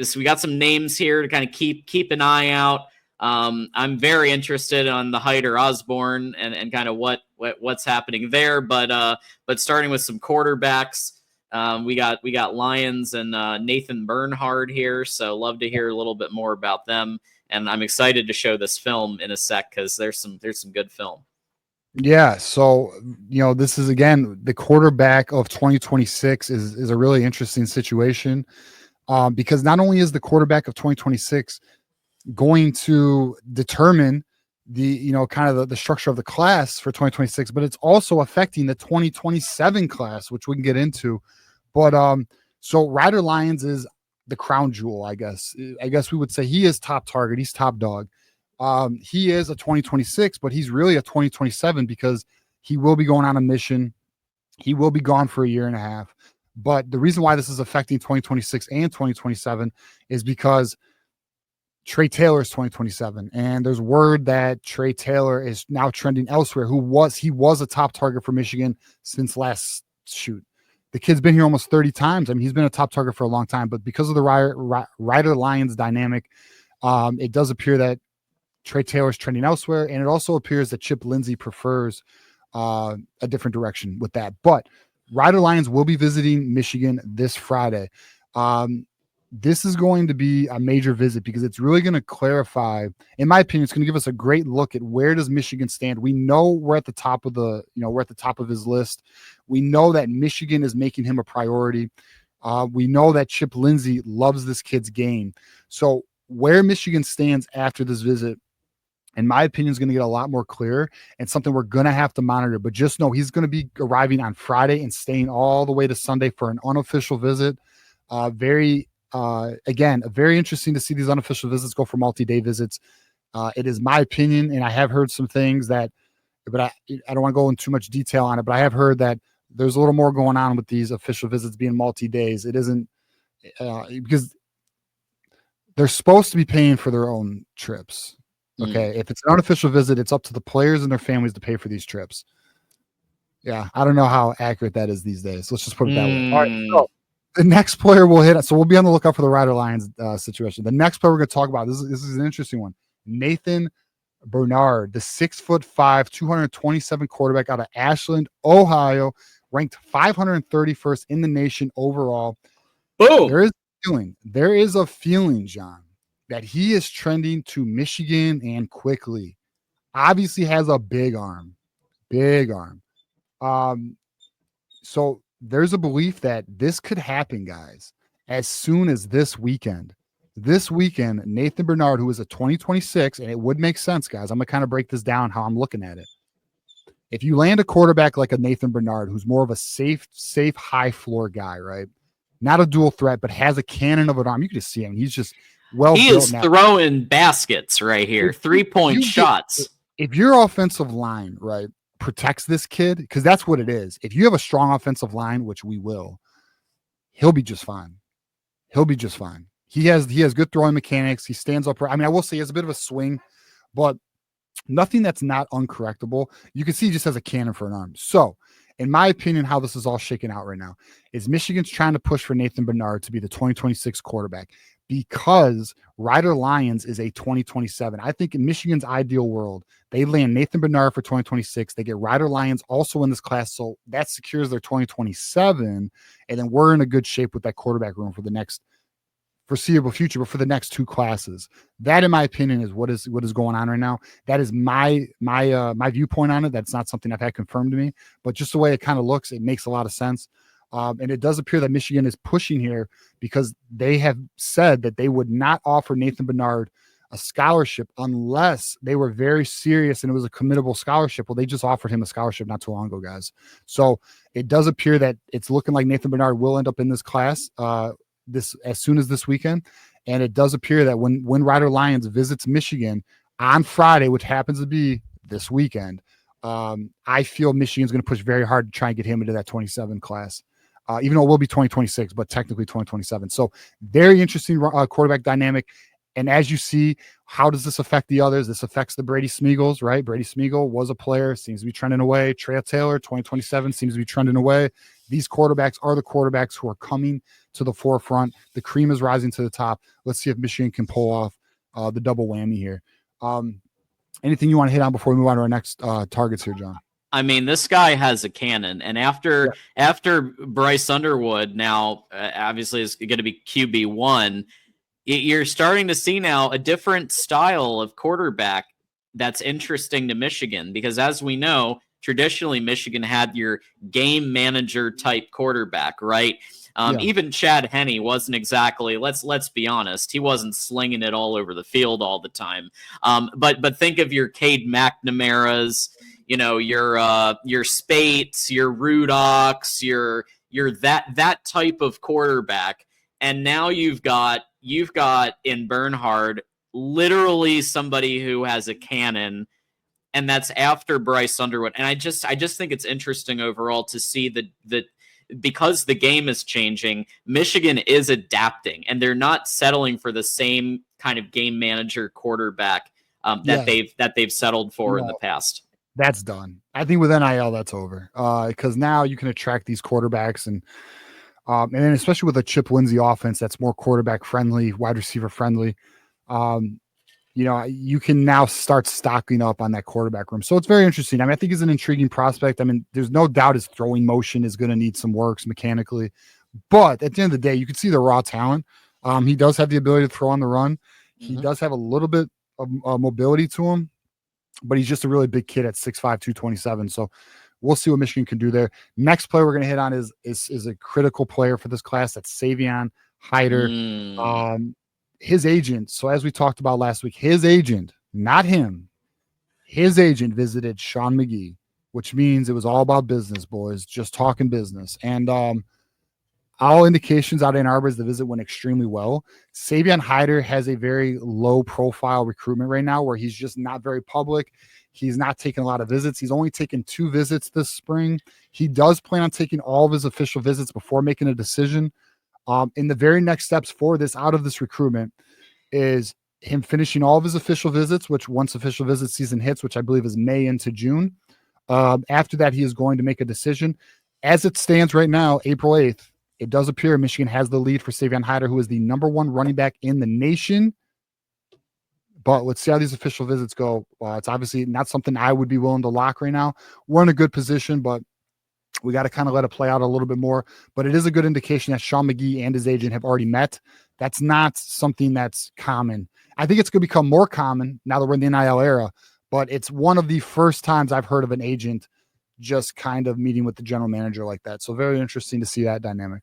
So we got some names here to kind of keep an eye out. I'm very interested on the Ryder Osbourne and kind of what's happening there. But starting with some quarterbacks, we got Lyons and Nathan Bernhard here. So love to hear a little bit more about them. And I'm excited to show this film in a sec because there's some good film. Yeah. So, this is, again, the quarterback of 2026 is a really interesting situation, because not only is the quarterback of 2026 going to determine the, kind of the structure of the class for 2026, but it's also affecting the 2027 class, which we can get into. But so Ryder Lyons is the crown jewel, I guess. I guess we would say he is top target. He's top dog. He is a 2026, but he's really a 2027 because he will be going on a mission. He will be gone for a year and a half. But the reason why this is affecting 2026 and 2027 is because Trey Taylor is 2027, and there's word that Trey Taylor is now trending elsewhere. He was a top target for Michigan since last shoot. The kid's been here almost 30 times. I mean, he's been a top target for a long time, but because of the Ryder Lyons dynamic, it does appear that Trey Taylor's trending elsewhere, and it also appears that Chip Lindsey prefers a different direction with that. But Ryder Lyons will be visiting Michigan this Friday. This is going to be a major visit because it's really going to clarify, in my opinion, it's going to give us a great look at where does Michigan stand. We know we're at the top of we're at the top of his list. We know that Michigan is making him a priority. We know that Chip Lindsey loves this kid's game. So where Michigan stands after this visit, in my opinion, is going to get a lot more clear and something we're going to have to monitor. But just know he's going to be arriving on Friday and staying all the way to Sunday for an unofficial visit. Again, very interesting to see these unofficial visits go for multi-day visits. It is my opinion, and I have heard some things but I don't want to go into too much detail on it, but I have heard that there's a little more going on with these official visits being multi-days. It isn't because they're supposed to be paying for their own trips. Okay. If it's an unofficial visit, it's up to the players and their families to pay for these trips. Yeah. I don't know how accurate that is these days. Let's just put it that way. All right. So the next player we'll hit. So we'll be on the lookout for the Ryder Lyons situation. The next player we're going to talk about, this is an interesting one. Nathan Bernard, the 6'5", 227 quarterback out of Ashland, Ohio, ranked 531st in the nation overall. Boom. There is a feeling, John, that he is trending to Michigan and quickly. Obviously has a big arm. So there's a belief that this could happen, guys, as soon as this weekend. This weekend, Nathan Bernard, who is a 2026, and it would make sense, guys. I'm going to kind of break this down how I'm looking at it. If you land a quarterback like a Nathan Bernard, who's more of a safe, high floor guy, right? Not a dual threat, but has a cannon of an arm. You can just see him. He's just well built. He is throwing baskets right here, 3-point shots. If your offensive line, right, protects this kid, because that's what it is. If you have a strong offensive line, which we will, he'll be just fine. He has good throwing mechanics. He stands up. I mean, I will say he has a bit of a swing, but nothing that's not uncorrectable. You can see he just has a cannon for an arm. So, in my opinion, how this is all shaking out right now is Michigan's trying to push for Nathan Bernard to be the 2026 quarterback because Ryder Lyons is a 2027. I think in Michigan's ideal world, they land Nathan Bernard for 2026. They get Ryder Lyons also in this class, so that secures their 2027, and then we're in a good shape with that quarterback room for the next foreseeable future, but for the next two classes. That, in my opinion, is what is going on right now. That is my viewpoint on it. That's not something I've had confirmed to me, but just the way it kind of looks, it makes a lot of sense. And it does appear that Michigan is pushing here because they have said that they would not offer Nathan Bernard a scholarship unless they were very serious and it was a committable scholarship. Well, they just offered him a scholarship not too long ago, guys. So it does appear that it's looking like Nathan Bernard will end up in this class as soon as this weekend. And it does appear that when Ryder Lyons visits Michigan on Friday, which happens to be this weekend, I feel Michigan's going to push very hard to try and get him into that 27 class. Even though it will be 2026, but technically 2027. So very interesting quarterback dynamic. And as you see, how does this affect the others? This affects the Brady Smeagol's, right? Brady Smeagol was a player, seems to be trending away. Trey Taylor, 2027, seems to be trending away. These quarterbacks are the quarterbacks who are coming to the forefront. The cream is rising to the top. Let's see if Michigan can pull off the double whammy here. Anything you want to hit on before we move on to our next targets here, John? I mean, this guy has a cannon, and after Bryce Underwood now obviously is going to be QB1, you're starting to see now a different style of quarterback that's interesting to Michigan, because as we know, traditionally Michigan had your game manager type quarterback, right? Even Chad Henne wasn't exactly, let's be honest, he wasn't slinging it all over the field all the time. But think of your Cade McNamara's, your Spates, your Rudocks, your that type of quarterback. And now you've got in Bernhard literally somebody who has a cannon, and that's after Bryce Underwood. And I just think it's interesting overall to see that because the game is changing, Michigan is adapting, and they're not settling for the same kind of game manager quarterback that they've settled for in the past. That's done. I think with NIL, that's over, because now you can attract these quarterbacks, and then especially with a Chip Lindsey offense that's more quarterback friendly, wide receiver friendly. You can now start stocking up on that quarterback room. So it's very interesting. I mean, I think he's an intriguing prospect. I mean, there's no doubt his throwing motion is going to need some works mechanically, but at the end of the day, you can see the raw talent. He does have the ability to throw on the run. He does have a little bit of mobility to him, but he's just a really big kid at 6'5", 227. So we'll see what Michigan can do there. Next player we're going to hit on is a critical player for this class. That's Savion Ryder. His agent. So as we talked about last week, his agent, not him, his agent visited Sean McGee, which means it was all about business, boys, just talking business. And all indications out in Ann Arbor is the visit went extremely well. Savion Ryder has a very low profile recruitment right now, where he's just not very public. He's not taking a lot of visits. He's only taken 2 visits this spring. He does plan on taking all of his official visits before making a decision. In the very next steps for this, out of this recruitment, is him finishing all of his official visits, which once official visit season hits, which I believe is May into June. After that, he is going to make a decision. As it stands right now, April 8th, it does appear Michigan has the lead for Savion Ryder, who is the #1 running back in the nation. But let's see how these official visits go. It's obviously not something I would be willing to lock right now. We're in a good position, but we got to kind of let it play out a little bit more. But it is a good indication that Sean McGee and his agent have already met. That's not something that's common. I think it's going to become more common now that we're in the NIL era, but it's one of the first times I've heard of an agent just kind of meeting with the general manager like that. So very interesting to see that dynamic.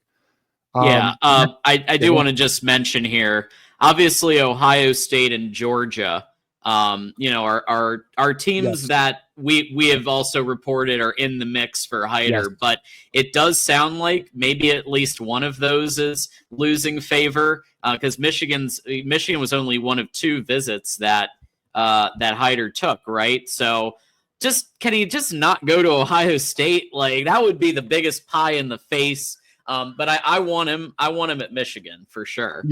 I do want to just mention here, obviously Ohio State and Georgia, are teams that we have also reported are in the mix for Ryder, but it does sound like maybe at least one of those is losing favor, because Michigan was only one of 2 visits that Ryder took, right? So can he just not go to Ohio State? Like, that would be the biggest pie in the face. But I want him at Michigan for sure.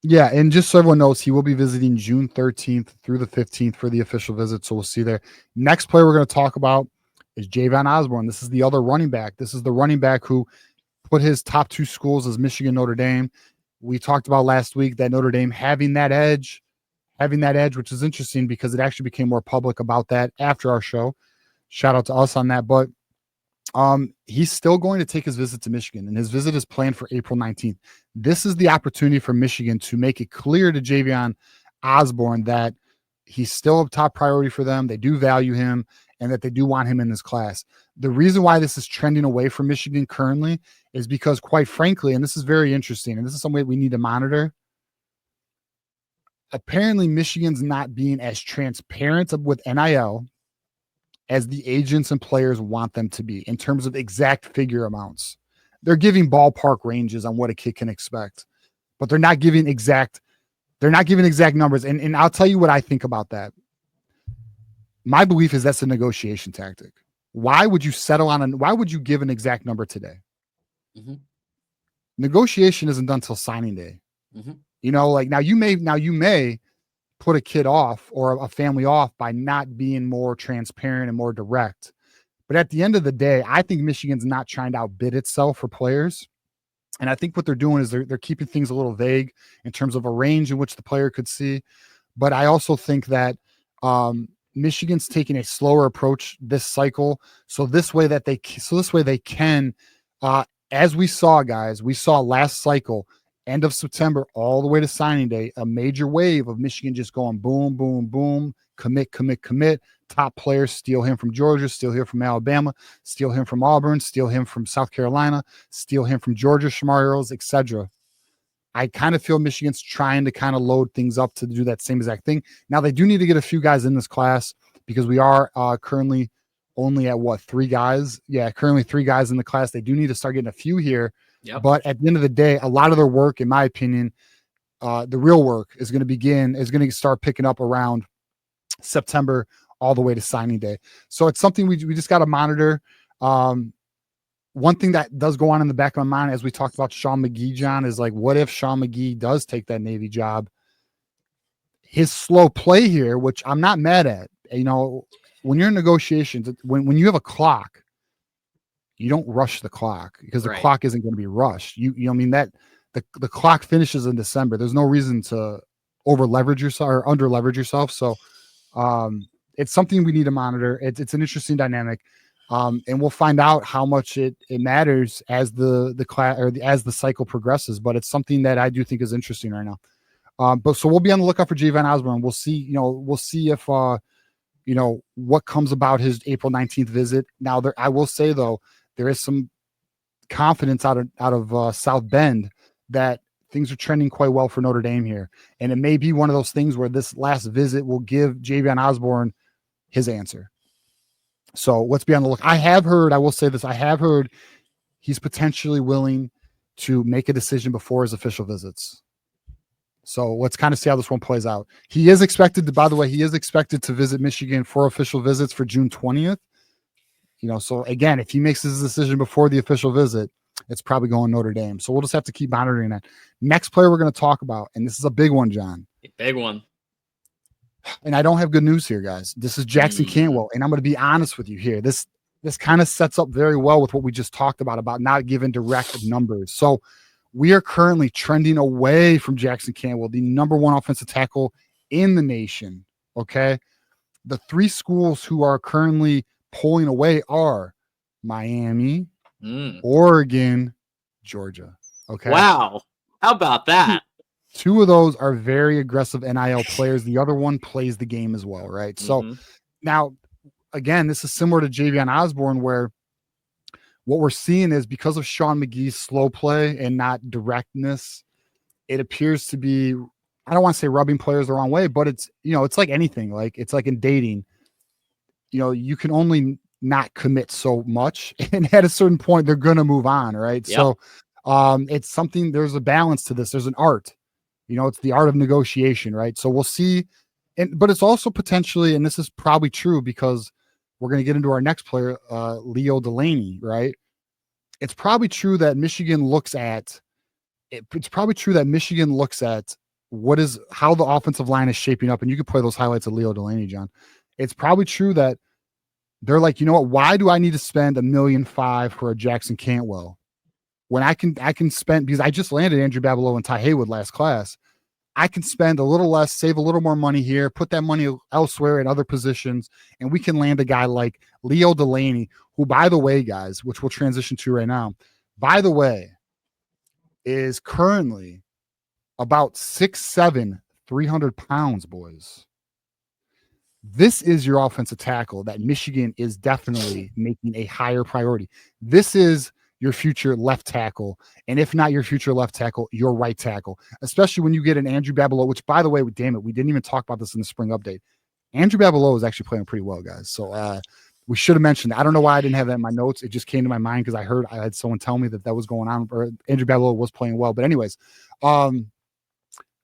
Yeah, and just so everyone knows, he will be visiting June 13th through the 15th for the official visit, so we'll see there. Next player we're going to talk about is Javion Osbourne. This is the other running back. This is the running back who put his top 2 schools as Michigan, Notre Dame. We talked about last week that Notre Dame having that edge, which is interesting because it actually became more public about that after our show. Shout out to us on that. But he's still going to take his visit to Michigan, and his visit is planned for April 19th. This is the opportunity for Michigan to make it clear to Javion Osbourne that he's still a top priority for them. They do value him, and that they do want him in this class. The reason why this is trending away from Michigan currently is because, quite frankly, and this is very interesting, and this is something we need to monitor, apparently Michigan's not being as transparent with NIL as the agents and players want them to be in terms of exact figure amounts. They're giving ballpark ranges on what a kid can expect, but they're not giving exact numbers. And I'll tell you what I think about that. My belief is that's a negotiation tactic. Why would you why would you give an exact number today? Mm-hmm. Negotiation isn't done till signing day. Mm-hmm. Now you may put a kid off or a family off by not being more transparent and more direct. But at the end of the day, I think Michigan's not trying to outbid itself for players. And I think what they're doing is they're keeping things a little vague in terms of a range in which the player could see. But I also think that Michigan's taking a slower approach this cycle. So this way they can, as we saw, guys, we saw last cycle, end of September, all the way to signing day, a major wave of Michigan just going boom, boom, boom, commit. Top players, steal him from Georgia, steal him from Alabama, steal him from Auburn, steal him from South Carolina, steal him from Georgia, Shamar, etc. I kind of feel Michigan's trying to kind of load things up to do that same exact thing. Now, they do need to get a few guys in this class because we are currently only at what, 3 guys? Yeah, currently 3 guys in the class. They do need to start getting a few here. Yep. But at the end of the day, a lot of their work, in my opinion, the real work is going to start picking up around September all the way to signing day. So it's something we just got to monitor. One thing that does go on in the back of my mind as we talked about Sean McGee, John, is like, what if Sean McGee does take that Navy job? His slow play here, which I'm not mad at, you know, when you're in negotiations, when you have a clock, you don't rush the clock because the clock isn't going to be rushed. You know, I mean, that the clock finishes in December. There's no reason to over leverage yourself or under leverage yourself. So it's something we need to monitor. It's an interesting dynamic. And we'll find out how much it matters as the class or as the cycle progresses. But it's something that I do think is interesting right now. But so we'll be on the lookout for Javion Osbourne. We'll see. We'll see if what comes about his April 19th visit. Now, I will say though, there is some confidence out of South Bend that things are trending quite well for Notre Dame here, and it may be one of those things where this last visit will give Javion Osbourne his answer. So let's be on the look. I will say this, I have heard he's potentially willing to make a decision before his official visits. So let's kind of see how this one plays out. He is expected to visit Michigan for official visits for June 20th. So again, if he makes his decision before the official visit, it's probably going Notre Dame. So we'll just have to keep monitoring that. Next player we're going to talk about, and this is a big one, John. A big one. And I don't have good news here, guys. This is Jackson Cantwell, and I'm going to be honest with you here. This kind of sets up very well with what we just talked about not giving direct numbers. So we are currently trending away from Jackson Cantwell, the number 1 offensive tackle in the nation. Okay. The 3 schools who are currently pulling away are Miami, Oregon, Georgia. Okay. Wow. How about that? 2 of those are very aggressive NIL players. The other one plays the game as well, right? So now, again, this is similar to Javion Osbourne, where what we're seeing is because of Sean McGee's slow play and not directness, it appears to be, I don't want to say rubbing players the wrong way, but it's, it's like anything. Like it's like in dating, you can only not commit so much, and at a certain point, they're going to move on, right? Yep. So it's something, there's a balance to this. There's an art. It's the art of negotiation, right? So we'll see. But it's also potentially, and this is probably true because we're going to get into our next player, Leo Delaney, right? It's probably true that Michigan looks at how the offensive line is shaping up. And you can play those highlights of Leo Delaney, John. It's probably true that they're like, you know what? Why do I need to spend $1.5 million for a Jackson Cantwell when I can spend, because I just landed Andrew Babelow and Ty Haywood last class. I can spend a little less, save a little more money here, put that money elsewhere in other positions, and we can land a guy like Leo Delaney, who, by the way, guys, which we'll transition to right now, by the way, is currently about 6'7", 300 pounds, boys. This is your offensive tackle that Michigan is definitely making a higher priority. This is your future left tackle, and if not your future left tackle, your right tackle, especially when you get an Andrew Babelow, which, by the way, damn it, we didn't even talk about this in the spring update. Andrew Babelow is actually playing pretty well, guys. So we should have mentioned that. I don't know why I didn't have that in my notes. It just came to my mind because I had someone tell me that was going on, or Andrew Babelow was playing well. But anyways,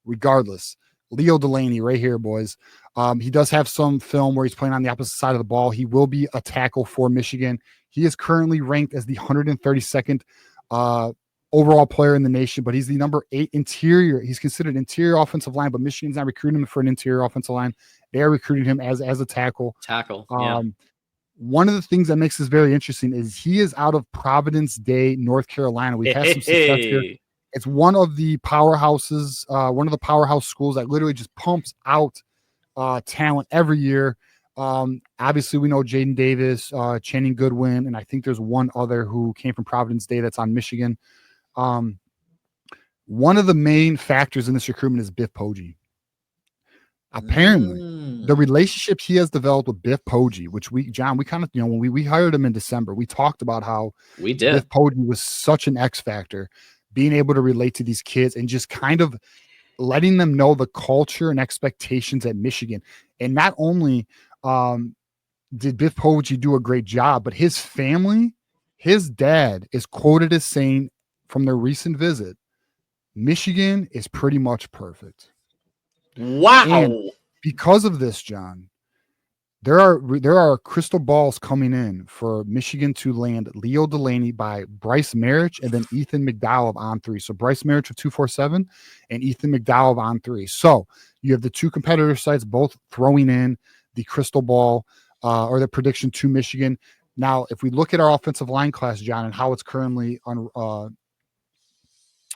regardless, Leo Delaney right here, boys. He does have some film where he's playing on the opposite side of the ball. He will be a tackle for Michigan. He is currently ranked as the 132nd overall player in the nation, but he's the number 8 interior. He's considered interior offensive line, but Michigan's not recruiting him for an interior offensive line. They are recruiting him as a tackle. Yeah. one of the things that makes this very interesting is he is out of Providence Day, North Carolina. We've had some success here. It's one of the powerhouses, one of the powerhouse schools that literally just pumps out talent every year. Obviously, we know Jaden Davis, Channing Goodwin, and I think there's one other who came from Providence Day that's on Michigan. One of the main factors in this recruitment is Biff Poggi. Apparently, the relationship he has developed with Biff Poggi, which we kind of, when we hired him in December, we talked about how Biff Poggi was such an X factor, being able to relate to these kids and just kind of letting them know the culture and expectations at Michigan. And not only did Biff Poggi do a great job, but his family, his dad is quoted as saying from their recent visit, Michigan is pretty much perfect. Wow. And because of this, John, there are crystal balls coming in for Michigan to land Leo Delaney by Bryce Marich and then Ethan McDowell of On3. So Bryce Marich of 247 and Ethan McDowell of On3. So you have the two competitor sites both throwing in the crystal ball or the prediction to Michigan. Now, if we look at our offensive line class, John, and how it's currently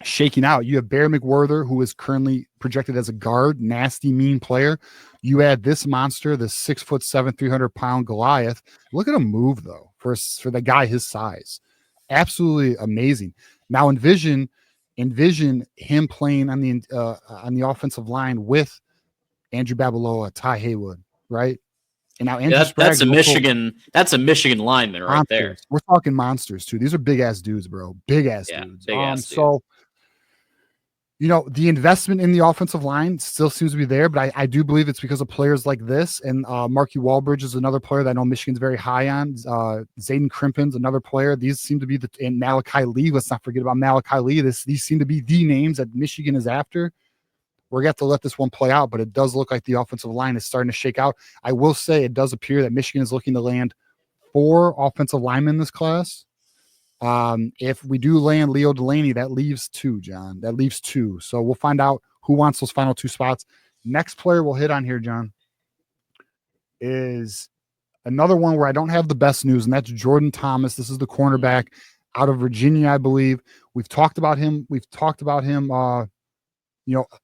shaking out, you have Bear McWhirter, who is currently projected as a guard, nasty, mean player. You add this monster, the 6'7", 300-pound Goliath. Look at him move, though, for the guy his size. Absolutely amazing. Now envision him playing on the offensive line with Andrew Babaloa, Ty Haywood, right? And now Andrew that's a Michigan lineman right there. We're talking monsters too. These are big ass dudes, bro. Big ass dudes. So the investment in the offensive line still seems to be there, but I do believe it's because of players like this. And Marky Walbridge is another player that I know Michigan's very high on. Zayden Crimpen's another player. These seem to be and Malachi Lee. Let's not forget about Malachi Lee. These seem to be the names that Michigan is after. We're going to have to let this one play out, but it does look like the offensive line is starting to shake out. I will say it does appear that Michigan is looking to land 4 offensive linemen in this class. If we do land Leo Delaney, that leaves 2, John. That leaves 2. So we'll find out who wants those final 2 spots. Next player we'll hit on here, John, is another one where I don't have the best news, and that's Jordan Thomas. This is the cornerback out of Virginia, I believe. We've talked about him.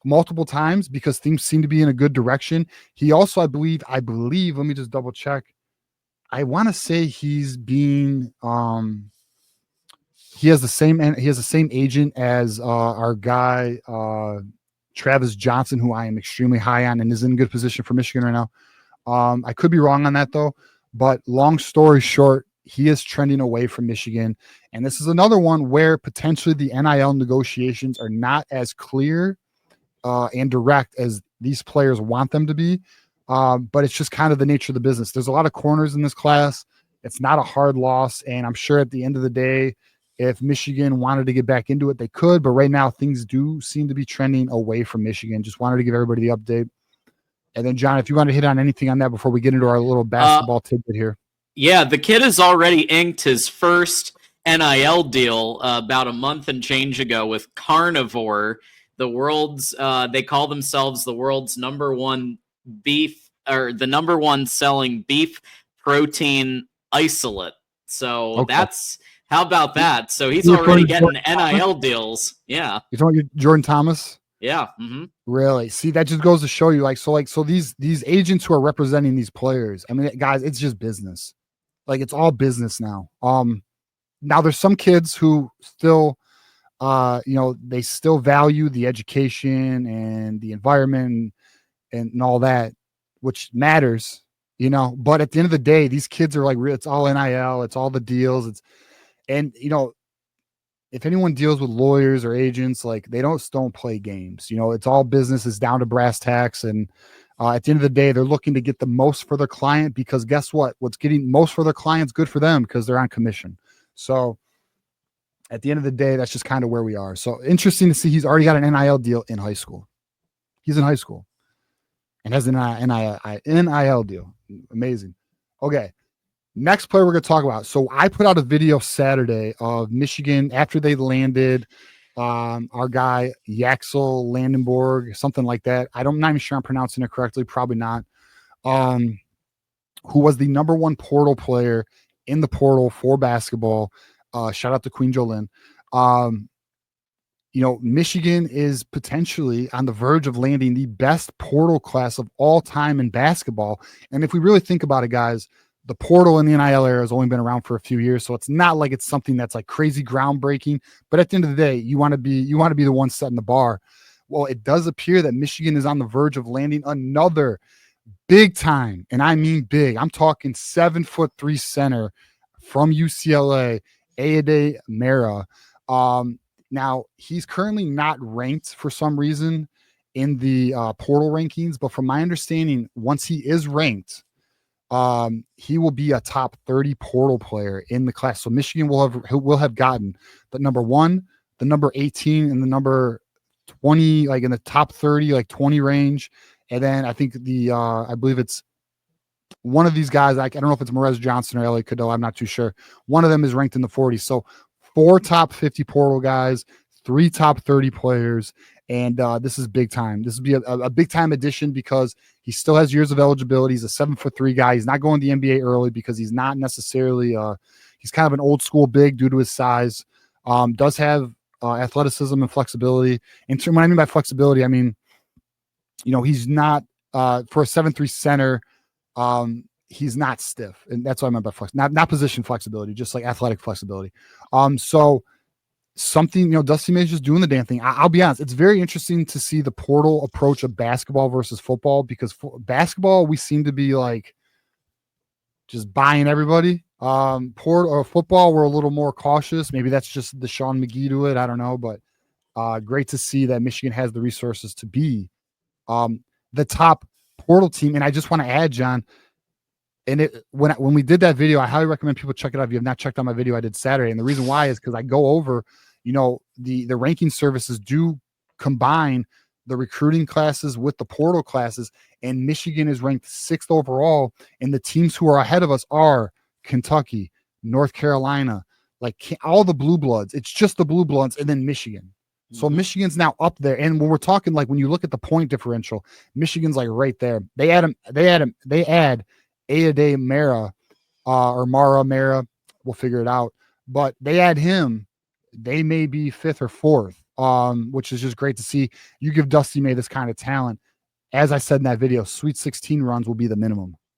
Multiple times because things seem to be in a good direction. He also, I believe, let me just double check. I want to say he's being, he has the same agent as our guy, Travis Johnson, who I am extremely high on and is in good position for Michigan right now. I could be wrong on that though, but long story short, he is trending away from Michigan. And this is another one where potentially the NIL negotiations are not as clear and direct as these players want them to be. But it's just kind of the nature of the business. There's a lot of corners in this class. It's not a hard loss. And I'm sure at the end of the day, if Michigan wanted to get back into it, they could. But right now, things do seem to be trending away from Michigan. Just wanted to give everybody the update. And then, John, if you want to hit on anything on that before we get into our little basketball tidbit here. Yeah, the kid has already inked his first NIL deal about a month and change ago with Carnivore, the world's they call themselves the world's number one beef, or the number one selling beef protein isolate. So that's, how about that? So he's already getting NIL deals. Yeah. You're talking about Jordan Thomas? Yeah. Mm-hmm. Really? See, that just goes to show you, so these agents who are representing these players, I mean, guys, it's just business. Like, it's all business now. Now there's some kids who still, they still value the education and the environment and all that, which matters, but at the end of the day, these kids are like, it's all NIL, it's all the deals. If anyone deals with lawyers or agents, like, they don't play games, it's all business. It's down to brass tacks. And at the end of the day, they're looking to get the most for their client, because guess what? What's getting most for their client's good for them because they're on commission. So at the end of the day, that's just kind of where we are. So interesting to see he's already got an NIL deal in high school. He's in high school and has an NIL deal. Amazing. Okay. Next player we're going to talk about. So I put out a video Saturday of Michigan after they landed our guy Yaxel Landenborg, something like that. I'm not even sure I'm pronouncing it correctly. Probably not. who was the #1 portal player in the portal for basketball. Shout out to Queen Jolyn. Michigan is potentially on the verge of landing the best portal class of all time in basketball. And if we really think about it, guys, the portal in the NIL era has only been around for a few years, so it's not like it's something that's like crazy groundbreaking. But at the end of the day, you want to be the one setting the bar. Well, it does appear that Michigan is on the verge of landing another big time, and I mean big. I'm talking 7'3" center from UCLA, Ayade Mera. Now, he's currently not ranked for some reason in the portal rankings, but from my understanding, once he is ranked, he will be a top 30 portal player in the class. So Michigan will have gotten the #1, the number 18, and the number 20, like in the top 30, like 20 range. And then I think I believe it's one of these guys. I don't know if it's Morez Johnson or Elliot Cadeau. I'm not too sure. One of them is ranked in the 40s. So 4 top 50 portal guys, 3 top 30 players. And this is big time. This would be a big time addition because he still has years of eligibility. He's a 7'3" guy. He's not going to the NBA early because he's not necessarily he's kind of an old school big due to his size. Does have athleticism and flexibility. And when I mean by flexibility, I mean, he's not for a 7'3" center. He's not stiff, and that's what I meant by flex. Not position flexibility, just like athletic flexibility. So something, Dusty May is just doing the damn thing. I'll be honest, it's very interesting to see the portal approach of basketball versus football, because basketball, we seem to be like just buying everybody. Football, we're a little more cautious. Maybe that's just the Sean McGee to it. I don't know, but great to see that Michigan has the resources to be the top portal team. And I just want to add, John, and when we did that video, I highly recommend people check it out. If you have not checked out my video I did Saturday, and the reason why is because I go over, the ranking services do combine the recruiting classes with the portal classes, and Michigan is ranked 6th overall, and the teams who are ahead of us are Kentucky, North Carolina, like all the blue bloods. It's just the blue bloods, and then Michigan. So Michigan's now up there. And when we're talking, like, when you look at the point differential, Michigan's like right there. They add Ayade Mera or Mara Mera. We'll figure it out. But they add him. They may be 5th or 4th, which is just great to see. You give Dusty May this kind of talent. As I said in that video, Sweet 16 runs will be the minimum.